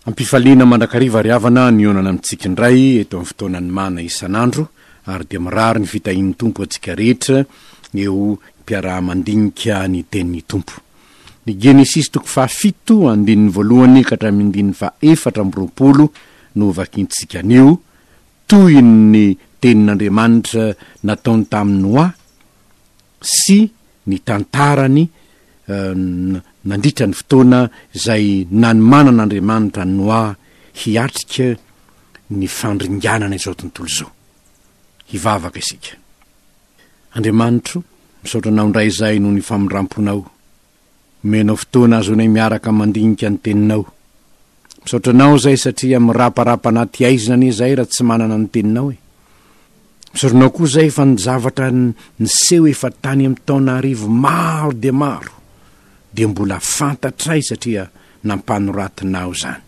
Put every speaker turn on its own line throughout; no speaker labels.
Ampifaliana mandrakariva riavana ny onana amintsika indray eto amin'ny fotoanany mana isanandro ary dia mirary ny fitahian'ny Tompo antsika rehetra eo mpiara-mandinika ny tenin'ny Tompo. Ny Genesisy 7 andininy voalohany ka hatramin'ny 4 no vakintsika anio toy ny tenin'Andriamanitra nataony tamin'ny sy ny tantarany nandritra ny fotoana izay nanomanan'Andriamanitra Noa hiatrika ny fandringanana izao tontolo izao. Hivavaka isika. Andriamanitro, misaotra anao indray izay no ny famindramponao. Menao fotoana azonay miaraka mandinika ny teninao. Misaotra anao izay satria miraparapa anaty aizina anie izay raha tsy manana ny teninao. Misaotra anao koa izay fa ny zavatra niseho efa tany amin'ny taona arivo maro dia maro. Dia mbola fantatray satria nampanoratinao zany.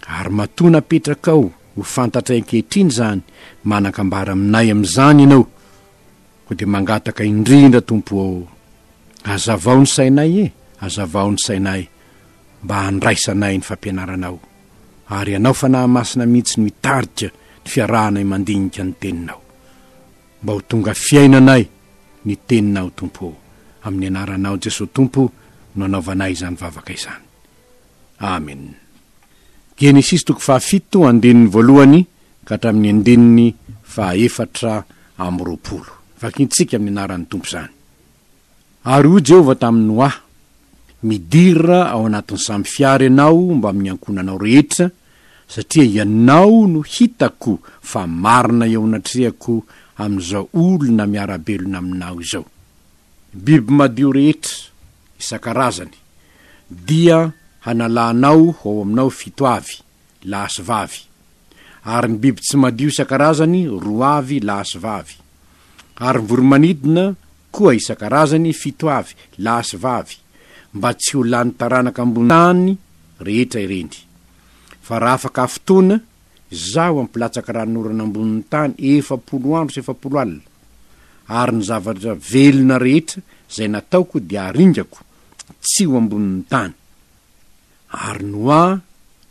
Ary matona petrakao ho fantatray ankehitriny zany, manakambara aminay amin'izany ianao. Ko dia mangataka indrindra Tompo, azavao ny sainay azavao ny sainay mba handraisanay ny fampianaranao. Ary ianao fanahy masina mihitsy mitarika ny fiarahanay mandinika ny teninao. Mba ho tonga fiainanay ny teninao Tompo. Amin'ny anaranao Jesosy Tompo no anaovanay izany vavaka izany. Amen. Genesisy 7 andininy voalohany ka hatramin'ny andininy 4. Vakintsika amin'ny anaran'ny Tompo izany. Ary hoy Jehova tamin'ny Noa, midira ao anatin'ny samy fiara ianao mba amin'ny ankonanao rehetra, satria ianao no hitako fa marina eo anatrehako amin'izao olona miarabelona aminao izao. Biby madio rehetra isan-karazany dia hanalanao ao aminao 7 avy lahy sy vavy, ary ny biby tsy madio isan-karazany 2 avy lahy sy vavy, ary ny voromanidina koa isan-karazany 7 avy lahy sy vavy, mba tsy ho lany taranaka ambony tany rehetra ireny. Fa raha afaka fotoana zaho ampilatsaka ranon'orana ambonin'ny tany 40 andro sy 40 alina, ary ny zavatra velona rehetra izay nataoko dia aringako tsy ho ambonin'ny tany. Ary Noa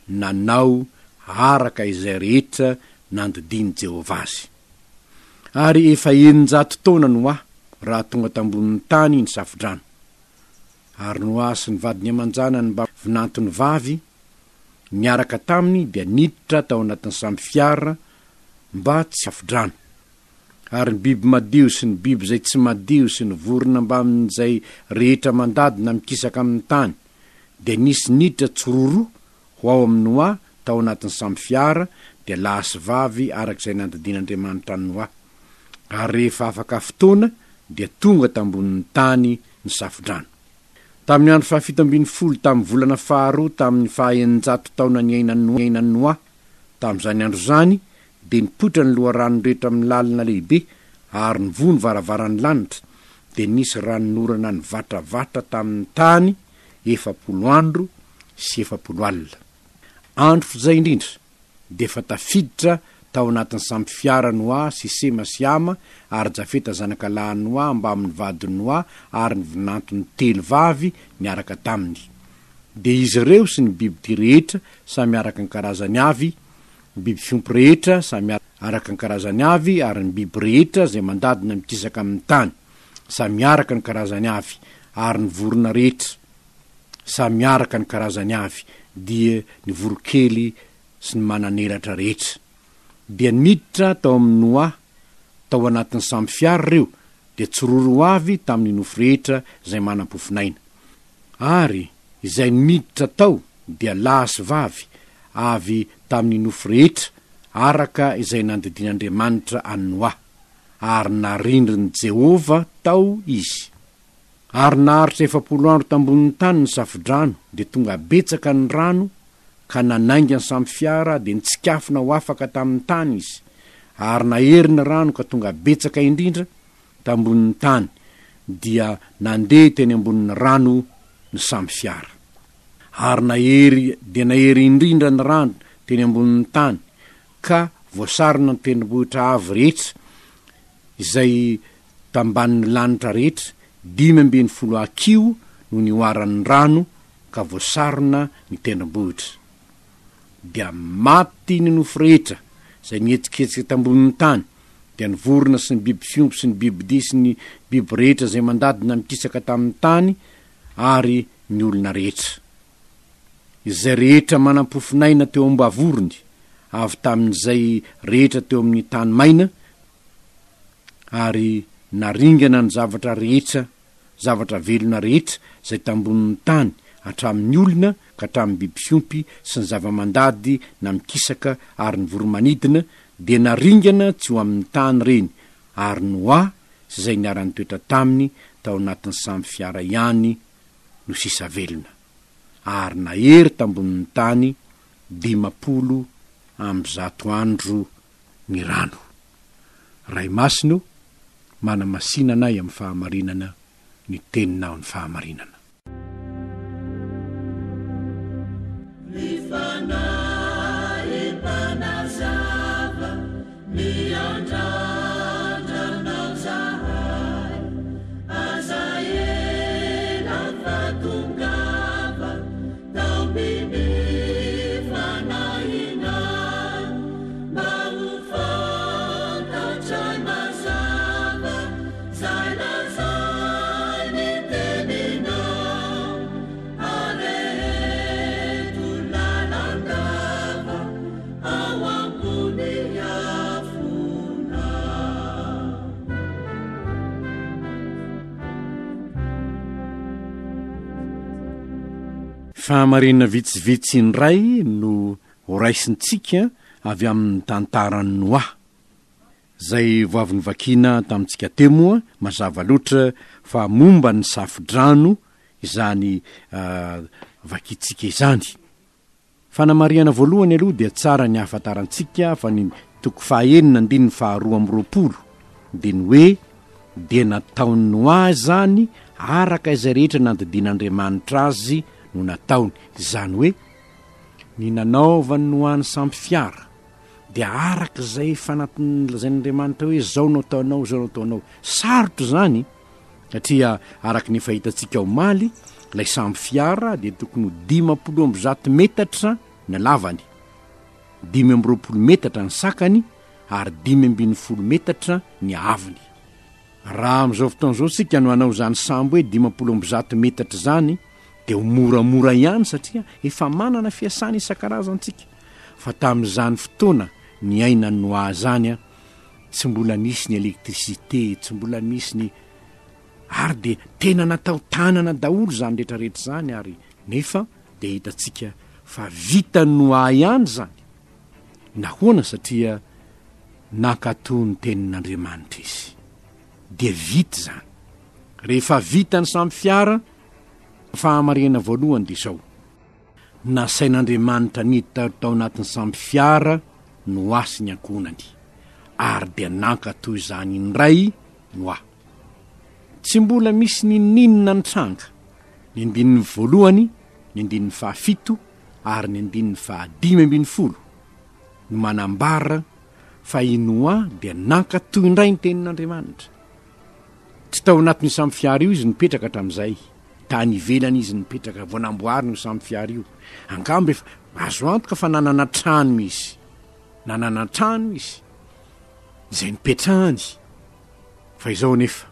nanao araka izay rehetra nandidiny Jehova azy. Ary efa 900 taona Noa raha tonga tambonin'ny tany ny safidrano. Ary Noa sy ny vadiny amanjanany mba vinantony vavy niaraka taminy dia niditra tao anatin'ny samy fiara mba tsy safidrano. Ary ny biby madio sy ny biby zay tsy madio sy ny vorona mba amin'izay rehetra mandadina mikisaka amin'ny tany dia nisy niditra tsororo ho ao amin'ny Noa tao anatin'ny samy fiara, dia lahy sy vavy arak'izay nandidin'Andriamanitra ny Noa. Ary rehefa afaka fotoana dia tonga tambonin'ny tany ny safidrano. Tamin'ny andro 7 tamin'ny volana 2 tamin'ny 900 taona ny ainan'ny Noa, tamin'izany andro zany dia nipotra ny loharano rehetra amin'ny lalina lehibe, ary nivoha ny varavaran'ny lanitra, dia nisy ranonorana ny vatravatra tamin'ny tany 40 andro sy 40 alina. Andro fizay indrindra dia efa tafiditra tao anatin'ny samy fiara Noa sy Sema sy Ama, ary Jafeta zanak'alahy Noa mba amin'ny vadiny Noa ary ny vinantony 3 vavy miaraka taminy. Dia izy ireo sy ny biby ty rehetra samy araka ny karazany avy, ny biby fiompy rehetra samy araka ny karazany avy, ary ny biby rehetra zay mandadina mikisaka amin'ny tany samy araka ny karazany avy, ary ny vorona rehetra samy araka ny karazany avy, dia ny vorokely sy ny mananelatra rehetra. Dia niditra tao amin'ny Noa tao anatin'ny samy fiara reo, dia tsororo avy tamin'ny nofo rehetra zay manam-pofinaina. Ary izay niditra tao dia lahy sy vavy avy tamin'ny nofo rehetra araka izay nandidin'Andriamanitra any Noa, ary narindrin'i Jehova tao izy. Ary naharitra 40 andro tambonin'ny tany ny safidrano, dia tonga betsaka ny rano ka nanainga ny samy fiara, dia nitsikafona ho afaka tamin'ny tany izy. Ary nahery ny rano ka tonga betsaka indrindra tambonin'ny tany, dia nandeha teny ambonin'ny rano ny samy fiara. Ary nahery indrindra ny rano teny ambonin'ny tany, ka voasarina ny tendrombohitra avo rehetra izay tambanin'ny lanitra rehetra, 5 kilo no nioaran'ny rano ka voasarina ny tendrombohitra. dia maty ny nofo rehetra zay nietsiketsika tambonin'ny tany, dia ny vorona sy ny biby fiompy sy ny biby dia sy ny biby rehetra zay mandadina mikisaka tamin'ny tany ary ny olona rehetra. Izay rehetra manam-pofinaina teo am-bavorony avy tamin'izay rehetra teo amin'ny tany maina, ary naringana ny zavatra rehetra, zavatra velona rehetra zay tambonin'ny tany hatramin'ny olona ka hatramin'ny biby fiompy sy ny zava-mandady na mikisaka ary ny voromanidina, dia naringana tsy ho amin'ny tany reny, ary Noa sy zay niara-ny toetra taminy tao anatin'ny samby fiara ihany no sisa velona, ary nahery tambonin'ny tany 500 andro ny rano. Ray masino, mana masinanay amin'ny fahamarinana ny teninao ny fahamarinana. Fahamarinana vitsivitsy indray no horaisintsika avy amin'ny tantaran'ny Noa, zay voavy vakiana tamintsika teo moa mazava loatra fa momba ny safidrano izany vakitsika izany. Fanamariana voalohany aloha dia tsara ny ahafantarantsika fa ny toko 9:22 dia ny hoe dia nataon'ny Noa zany araka izay rehetra nandidin'Andriamanitra azy no nataony, zany hoe ny nanaovany Noa ny samby fiara dia araka izay fanatin'Andriamanitra hoe zao no ataonao, zao no ataonao. Sarotra zany satria araka ny fahitantsika ao maly, lay samby fiara dia tokony 500 metatra ny lavany, 520 metatra ny sakany, ary 520 metatra ny aviny. Raha amin'izao fotoan'izao sika no anao zany sambo hoe 500 metatra zany, dia moramora ihany satria efa manana fiasana isan-karazantsika. Fa tamin'izany fotoana ny aina ny Noa zany tsy mbola nisy ny elektricité, tsy mbola nisy ny, ary dia tena natao tanana daholo zany rehetrarehetra zany, ary nefa dia hitatsika fa vita Noa ihany zany. Nahoana? Satria nakatoy ny tenin'Andriamanitra izy, dia vita zany. Rehefa vita ny samby fiara, fahamarina voalohany dia zao: nasain'Andriamanitra niditra tao anatin'ny samby fiara Noa sy ny ankonany, ary dia nankatoy zany indray Noa. Tsy mbola misy ninina ny tranga, ny andininy voalohany, ny andininy fahafito ary ny andininy 510 no manambara fa i Noa dia nankatoy indray ny tenin'Andriamanitra. Tsy tao anatin'ny samby fiara io izy nipetraka hatramin'izay, tany ivelany izy nipetraka, vao namboariny io samby fiara io. Angambe azo antoka fa nanana trano izy, nanana trano izy zay nipetrahany. Fa izao nefa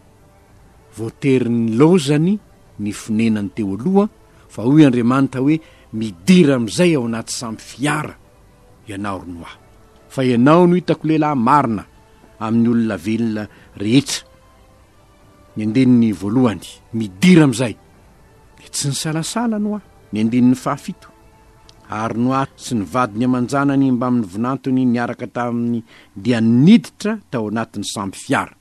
voatery ny lozany ny fonenany teo aloha, fa hoy Andriamanitra hoe midira amin'izay ao anaty samby fiara ianao ry Noa, fa ianao no hitako lehilahy marina amin'ny olona velona rehetra. Ny andeniny voalohany midira amin'izay, tsy ny salasala Noa. Ny andinin'ny fahafito, ary Noa sy ny vadiny amanjanany mba amin'ny vinantony niaraka taminy dia niditra tao anatin'ny samby fiara.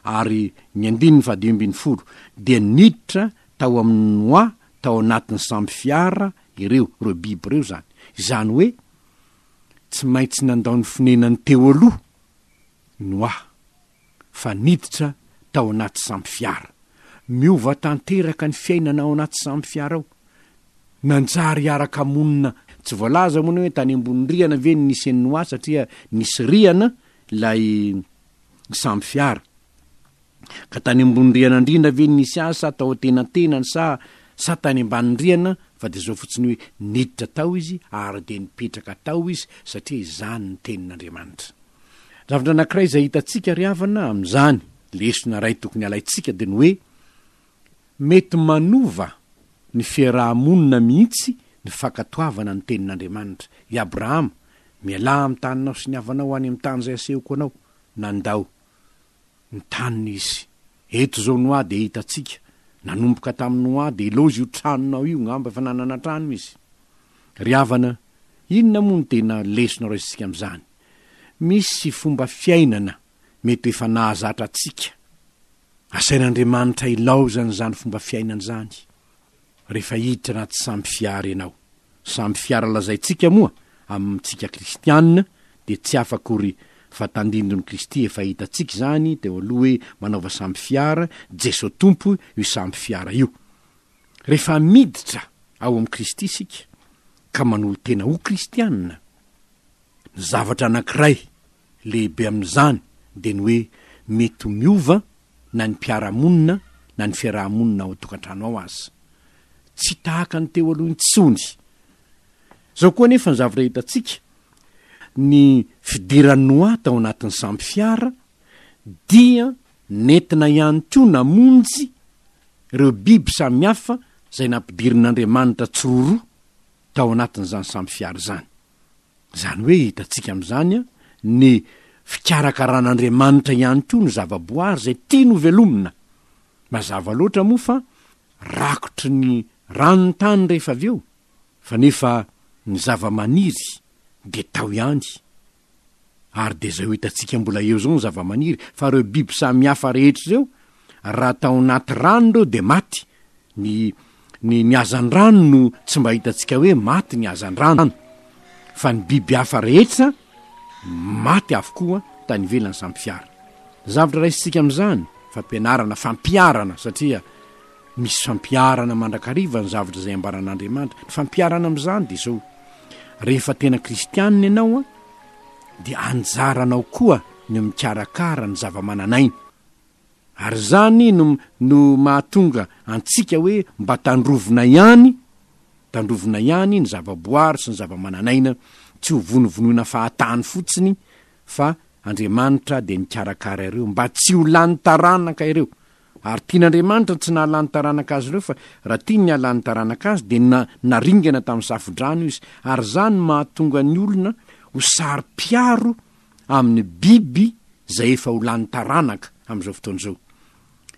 Ary ny andininy 510 dia niditra tao amin'ny Noa tao anatin'ny samby fiara ireo biby ireo zany. Izany hoe tsy maintsy nandao ny fonenany teo aloha Noa, fa niditra tao anaty samby fiara. Miova tanteraka ny fiainana ao anaty samby fiara ao, nanjary araka monina. Tsy voalaza moa hoe tany ambony riana ve nisy Noa, satria nisy riana lay samby fiara, ka tany ambony riana indrindra ve nisy azy, sa tao tenantenany sa tany ambany riana fa de zao fotsiny hoe niditra tao izy ary de nipetraka tao izy satria izany ny tenin'Andriamanitra. Zavatra anankiray zay hitantsika ry havana amin'izany lesona ray tokony alaitsika de ny hoe mety manova ny fiarahamonina mihitsy ny fankatoavana ny tenin'Andriamanitra. I Abrahama miala amin'ny taninao sy ny havanao any amin'ny tany zay asehoko anao nandao ny taniny izy. Eto zao Noa de hitantsika nanomboka tamin'ny Noa de ilozy io tranonao io ngamba efa nanana trano izy. Ry havana, inona moa ny tena lesona raisitsika amin'izany? Misy fomba fiainana mety efa nahazatra atsika. Asain'Andriamanitra ilaozany zany fomba fiainana zany. Rehefa hiditra anaty samby fiara ianao. Samby fiara lazaitsika moa amintsika kristianina de tsy afakory fa tandindony Kristy efa hitatsika zany teo aloha hoe manaova samby fiara Jeso Tompo io samby fiara io. Rehefa miditra ao amin'ny Kristy sika ka manolo tena ho kristianina, ny zavatra anankiray lehibe amin'izany de ny hoe mety miova na ny mpiara-monina na ny fiarahamonina ao tokantrano ao azy. Tsy tahaka ny teo aloha intsony. Zao koa nefa ny zavatra hitatsika ny fidiranao tao anatin'ny samby fiara dia nentina ihany koa namonjy ireo biby samihafa zay nampidirin'Andriamanitra tsiroro tao anatin'izany samby fiara zany. Zany hoe hitatsika amin'izany ny fikarakaran'Andriamanitra ihany koa ny zavaboary zay tiany ho velomina. Mazava loatra moa fa rakotry ny ranony tany rehefa avy eo, fa nefa ny zava-maniry de tao ihany. Ary de zay ho hitatsika mbola eo zao ny zava-maniry, fa reo biby samihafa rehetra reo raha tao anaty rano reo de maty. Ny hazan-drano no tsy mba hitatsika hoe maty ny hazan-drano, fa ny biby hafa rehetra maty avokoa tany ivelany samby fiara. Zavatra raisitsika amin'izany fampiarana satria misy fampiarana mandrakariva ny zavatra zay ambaran'Andriamanitra. Ny fampiarana amin'izany de zao: rehefa tena kristianina ianao de anjaranao koa ny mikarakara ny zava-mananaina. Ary zany no mahatonga antsika hoe mba tandrovina ihany ny zavaboary sy ny zava-mananaina, tsy ho vonovonoina fahatany fotsiny, fa Andriamanitra de mikarakara ireo mba tsy ho lany taranaka ireo. Ary tian'Andriamanitra tsy nahalany taranaka azy ireo, fa raha tiany halany taranaka azy de naringana tamin'ny safodrano izy. Ary zany mahatonga ny olona ho sary-piaro amin'ny biby zay efa ho lany taranaka amin'izao fotoan'izao.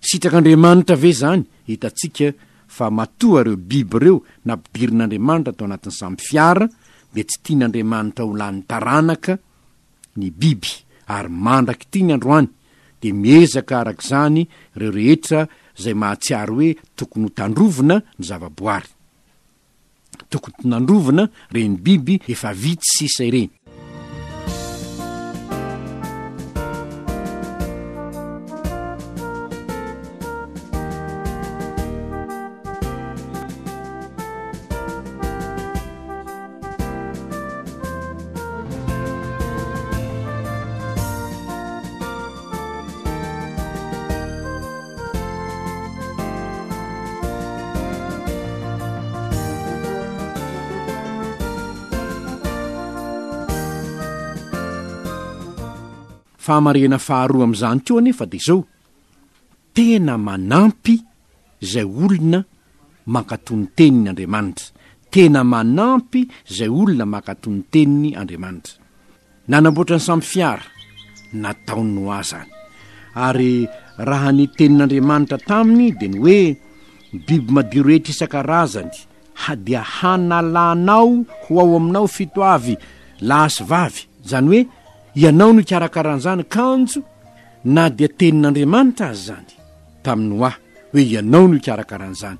Sitrak'Andriamanitra ve zany? Hitatsika fa matoa reo biby reo nampidirin'Andriamanitra tao anatin'ny samby fiara de tsy tian'Andriamanitra ho lany taranaka ny biby, ary mandraky tiany androany de miezaka arak'izany reo rehetra zay mahatsiaro hoe tokony ho tandrovina ny zavaboary, tokony ho tandrovina reny biby efa vitsy sisa ireny. Fahamarena faharoa amin'izany koa nefa de zao: tena manampy zay olona mankatony teniny Andriamanitra. Tena manampy zay olona mankatony teniny Andriamanitra. Nanamboatra ny samby fiara nataony Noa zany. Ary raha ny tenin'Andriamanitra taminy de ny hoe biby madiro rehetra isan-karazany dia hanalanao ho ao aminao fito avy lahy sy vavy. Zany hoe ianao no ikarakaran'izany kanjo na dia tenin'Andriamanitra azy zany tamin'ny Noa, hoe ianao no ikarakaran'izany,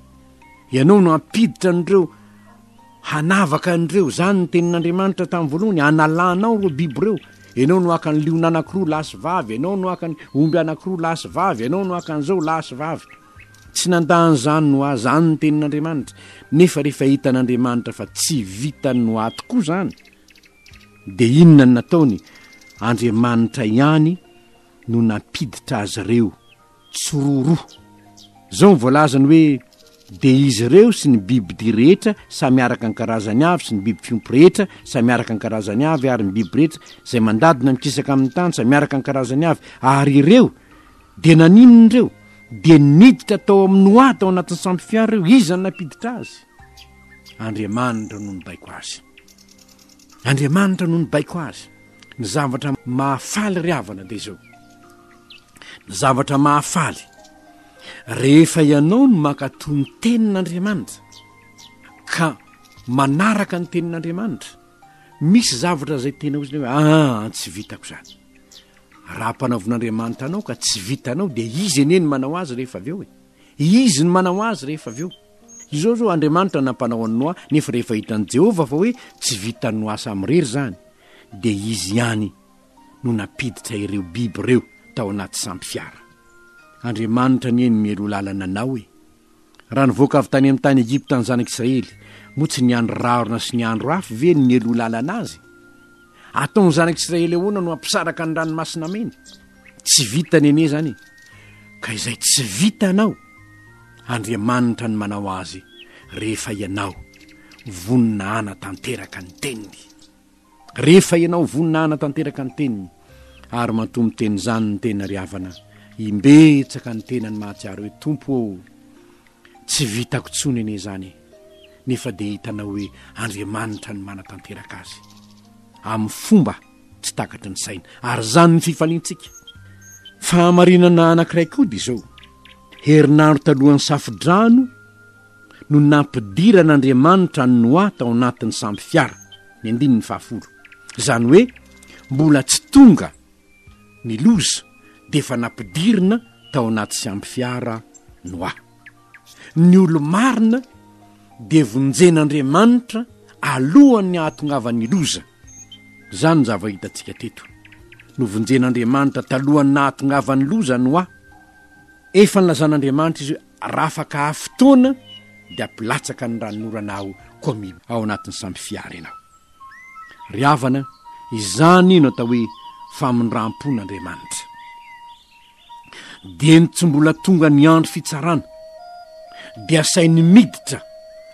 ianao no ampiditra an'ireo, hanavaka an'ireo. Zany ny tenin'Andriamanitra tamin'ny voalohany, hanalanao reo biby reo. Ianao no aka ny liona anankiroa lahy sy vavy, ianao no aka ny omby anankiroa lahy sy vavy, ianao no aka an'izao lahy sy vavy. Tsy nandahan'izany Noa, zany ny tenin'Andriamanitra. Nefa rehefa hitan'Andriamanitra fa tsy vitany Noa tokoa zany, de inona ny nataony? Andriamanitra ihany no nampiditra azy reo tsiroro. Zao voalazany hoe de izy ireo sy ny biby rehetra samy araka ny karazany avy sy ny biby fiompy rehetra samy araka ny karazany avy ary ny biby rehetra zay mandadina mikisaka amin'ny tany samy araka ny karazany avy ary ireo de naninon'ireo de niditra tao amin'ny Noa tao anatin'ny samby fiara ireo izany napiditra azy. Andriamanitra no nibaiko azy. Andriamanitra no nibaiko azy. Ny zavatra mahafaly ry havana de zao. Ny zavatra mahafaly rehefa ianao no makatoy ny tenin'Andriamanitra ka manaraka ny tenin'Andriamanitra, misy zavatra zay tena ozy hoe tsy vitako zany. Raha mpanaovon'Andriamanitra anao ka tsy vitanao de izy eneny manao azy rehefa avy eo izy ny manao azy rehefa avy eo. Izao zao Andriamanitra nampanao an'ny Noa nefa rehefa hitan'i Jehova fa hoe tsy vitan'ny Noa samyrery zany de izy ihany no napiditra ireo biby reo tao anaty samby fiara. Andriamanitra nieny mielo lalana anao raha nivoaka avy tany amin'ny tany Egypta ny zanak'Israely motsy ny andro rarona sy ny andro afy ve ny mielo lalana azy. Ataony zanak'Israely ahoana no ampisaraka ny ranomasina mena, tsy vita nene zany ka izay tsy vitanao Andriamanitra ny manao azy rehefa ianao vonina ana tanteraka ny teniny, rehefa ianao vonina ana tanteraka ny teniny. Ary mantombo teny zany ny tena ry havana, imbetsaka ny tenany mahatsiaro hoe Tompo tsy vitako tsony ene zany nefa de hitanao hoe Andriamanitra ny manatanteraka azy amin'ny fomba tsy takatry ny saina. Ary zany ny fifaliantsika. Fahamarinana anankiray koa de zao, herinandro talohan'ny safidrano no nampidiran'Andriamanitra ny Noa tao anatin'ny samby fiara ny 15. Zany hoe mbola tsy tonga ny loza de fa nampidirina tao anaty samby fiara Noa. Ny olo marina de vonjen'Andriamanitra alohan'ny ahatongavan'ny loza. Zany zava hitantsika teto. No vonjen'Andriamanitra talohan'ny nahatongavan'ny loza Noa, efa nilazan'Andriamanitra izy raha afaka fotoana de ampilatsaka ny ranonorana ao anatin'ny samby fiara ianao. Ry havana, izany no atao hoe famindram-pon'Andriamanitra. De tsy mbola tonga ny andro fitsarana de asainy miditra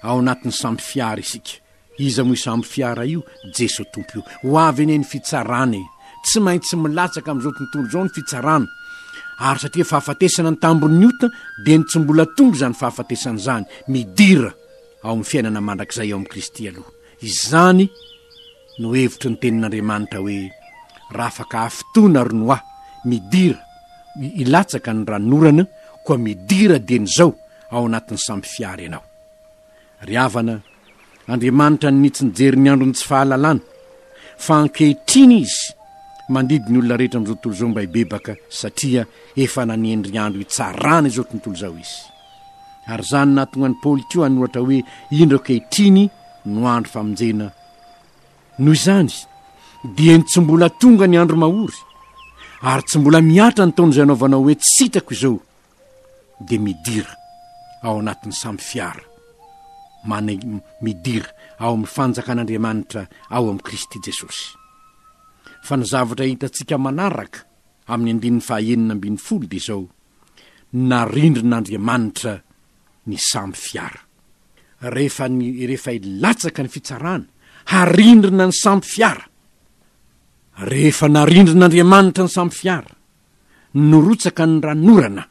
ao anatin'ny samby fiara isika. Iza moa samby fiara io? Jesosy Tompo io. Ho avy eny ny fitsarana tsy maintsy milatsaka amin'izao tontolo zao ny fitsarana. Ary satria fahafatesana ny tambon'ny ota de tsy mbola tonga zany fahafatesana zany midira ao amin'ny fiainana mandrakizay ao amin'ny Kristy aloha. Izany no hevitry ny tenin'Andriamanitra hoe raha afaka fotoana ry Noa midira ilatsaka ny ranonorana koa midira de n'izao ao anatin'ny samby fiara ianao. Ry havana, Andriamanitra nitsy nijery ny andro ny tsy fahalalana fa ankehitriny izy mandidy ny olona rehetra amin'izao tontolo zao mba hibebaka satria efa nanendry andro hitsarana izao tontolo zao izy. Ary zany nahatonga ny Paoly koa anoratra hoe indro ankehitriny no andro famonjena. Noho izany dia tsy mbola tonga ny andro mahory ary tsy mbola miatra ny taona izay anaovanao hoe tsy sitako izao de midira ao anatin'ny samby fiara midira ao amin'ny fanjakan'Andriamanitra ao amin'ny Kristy Jesosy. Fa ny zavatra hitantsika manaraka amin'ny 9:9 de zao, narindrin'Andriamanitra ny samby fiara. Rehefa ilatsaka ny fitsarana, harindrina ny samby fiara. Rehefa narindrin'Andriamanitra ny samby fiara, norotsaka ny ranorana.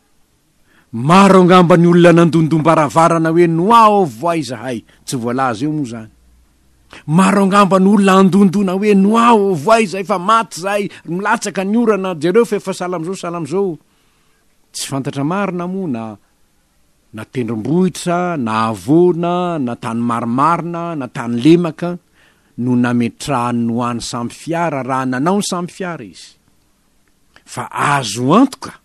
Maro angamba ny olona nandondom-baravarana hoe Noa voa izahay, tsy voalaza eo moa zany. Maro angamba ny olona andondona hoe Noa voa izahay fa maty zahay, milatsaka ny orana, jereo fa efa salam'zao. Tsy fantatra marina moa na tendrombohitra, na avona, na tany marimarina, na tany lemaka no nametrahany Noa ny samby fiara raha nanao ny samby fiara izy. Fa azo antoka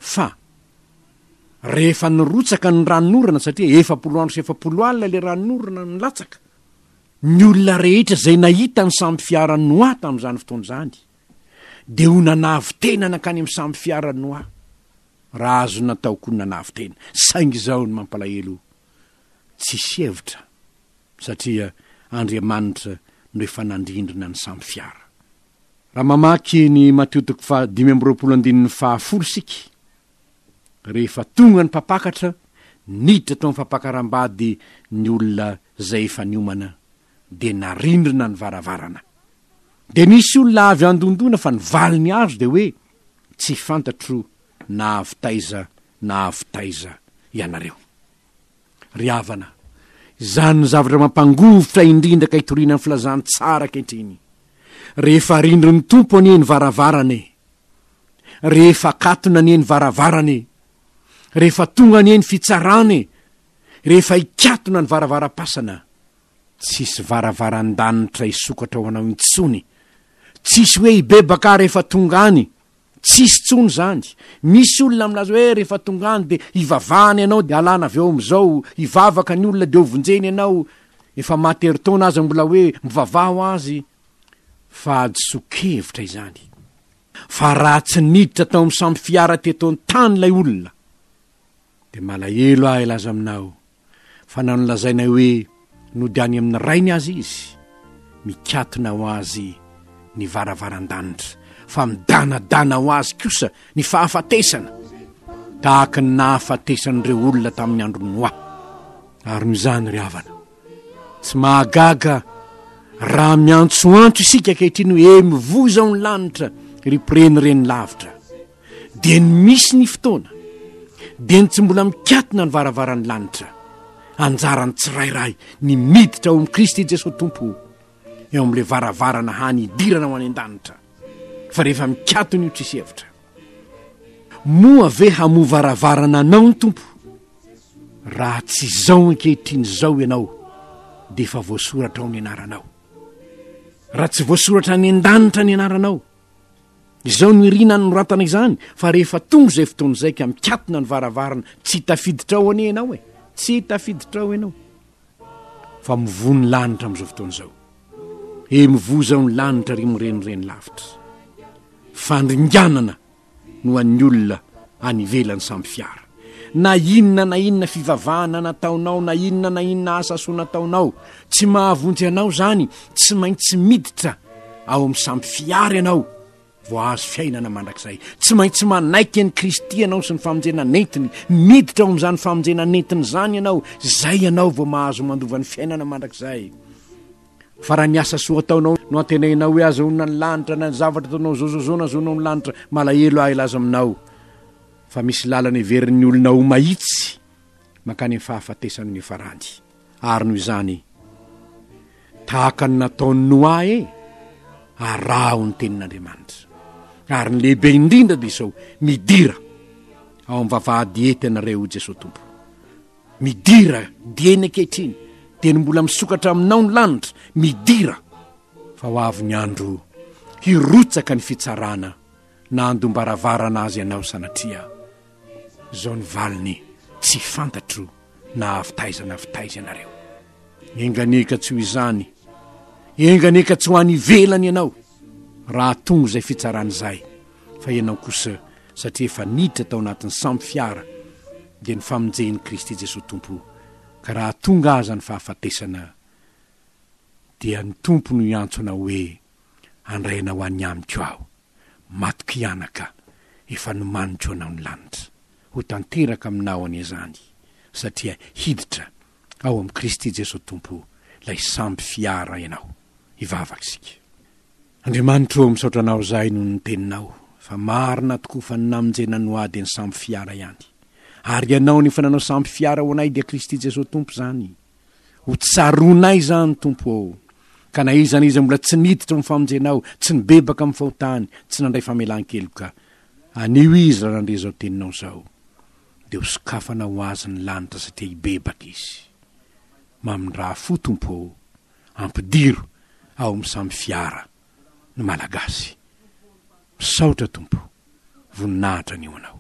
fa rehefa nirotsaka ny ranonorana satria 7 andro sy 7 alina le ranonorana nilatsaka, ny olona rehetra zay nahita ny samby fiara Noa tamin'izany fotoana zany de ho nanavitena nakany amin'ny samby fiara Noa. Raha azo natao koa nanavitena, saingy zao ny mampalahelo tsisy hevitra satria Andriamanitra no efa nandrindrina ny samby fiara. Raha mamaky ny Mateo 5:20 sika rehefa tonga ny mpapakatra niditra tao mifampakaram-bady ny olona zay efa niomana de narindrina ny varavarana. De nisy olona avy andondona fa nivaly ny azo de hoe tsy fantatro na avitaiza ianareo. Ry havana, zany ny zavatra mampangovotra indrindra ka hitoriana ny filazany tsara kehitriny. Rehefa rindry ny tompo anieny varavarane, rehefa katona anieny varavarane, rehefa tonga anieny fitsarane, rehefa ikatona ny varavara-pasana, tsisy varavaran-danitra isokatra ao anao intsony, tsisy hoe ibebaka rehefa tonga any, tsisy tsony zany. Misy olona milaza hoe rehefa tonga any de ivavahany ianao de alana avy eo am'izao, ivavaka ny olona de ovonjeny ianao, efa materitaona azy mbola hoe mivavaho azy. Fa adisokevitra izany. Fa raha tsy niditra tao amin'ny samby fiara teto an-tany lay olona, de malahelo ahy ilaza aminao fa nanolazaina hoe no de any amin'ny rainy azy izy, mikatona ho azy ny varavaran-danitra, fa midanadana ho azy kosa ny fahafatesana tahaka ny nahafatesan'ireo olona tamin'ny andro Noa. Ary noho izany ry havana, tsy mahagaga raha miantsoantso isika kehitriny hoe mivoha zao ny lanitra riporeny reny lavitra, de ny misy ny fotoana de ny tsy mbola mikatona ny varavaran'ny lanitra, anjarany tsirairay ny miditra ao amin'ny Kristy Jesosy Tompo eo amin'le varavarana hany hidirana ho any an-danitra. Fa rehefa mikatona io tsisy hevitra, moa ve hamo varavarana anao ny Tompo? Raha tsy zao ankehitriny zao ianao de fa voasoratra ao ny anaranao. Raha tsy voasoratra ny an-danitra ny anaranao, izao no irina ny noratana izany. Fa rehefa tonga zay fotoana zay ka mikatona ny varavarana, tsy tafiditra ao ane ianao tsy tafiditra ao ianao, fa mivoha ny lanitra am'izao fotoana zao. Mivoha zao ny lanitra rimorenireny lavitra. Fandringanana no an'ny olona anivelany samby fiara. Na inona fivavahana nataonao, na inona asa so nataonao, tsy mahavonjy anao zany, tsy maintsy miditra ao amin'ny samby fiara ianao vao azo fiainana mandrakizay. Tsy maintsy manaiky ny Kristy ianao sy ny famonjena netiny, miditra ao amin'izany famonjena netiny zany ianao, zay ianao vao mahazo mandova ny fiainana mandrakizay. Fa raha ny asa soa ataonao no antenainao hoe azahoana ny lanitra, na ny zavatra ataonao zao na azahoanao ny lanitra, malahelo ahy ilaza aminao fa misy lalana iverin'ny olona ho mahitsy mankany amin'ny fahafatesany ny farany. Ary noho izany, tahaka ny nataon'ny Noa araho ny tenin'Andriamanitra. Ary ny lehibe indrindra de izao, midira ao amin'ny vavahady ety ianareo Jesosy Tompo. Midira dieny ankehitriny, de ny mbola misokatra aminao ny lanitra, midira fa ho avy ny andro hirotsaka ny fitsarana na andombaravarana azy ianao sanatria zao ny valiny tsy fantatro na avitaiza ianareo. Enganeka tsy ho izany, enganeka tsy ho any ivelany ianao raha tonga zay fitsarana izay, fa ianao kosa satria efa niditra tao anatin'ny samby fiara de ny famonjen'i Kristy Jesosy Tompo. Ka raha tonga aza ny fahafatesana dia ny Tompo no iantso anao hoe andrainao any amiko aho, matoko ianaka, efa nomanitro anao ny lanitra. Ho tanteraka aminao any zany, satria hiditra ao amin'ny Kristy Jesosy Tompo lay samby fiara ianao. Ivavaka sika. Andriamanitra misaotra anao zay noho ny teninao, fa marina tokoa fa namonjena noady ny samby fiara ihany. Ary ianao ny fananao samby fiara ho anay dia Kristy Jesosy Tompo zany. Ho tsaronay zany Tompo ao. Ka na iza mbola tsy niditra amin'ny famonjenao, tsy nibebaka amin'ny fahotany, tsy nandray famelan-keloka, anio izy raha nandre zao teninao zao, de ho sokafana ho azy ny lanitra satria hibebaka izy. Mamindraha fo Tompo ao, ampidiro ao amin'ny samby fiara no malagasy. Misaotra Tompo, voninahitra ny ho anao.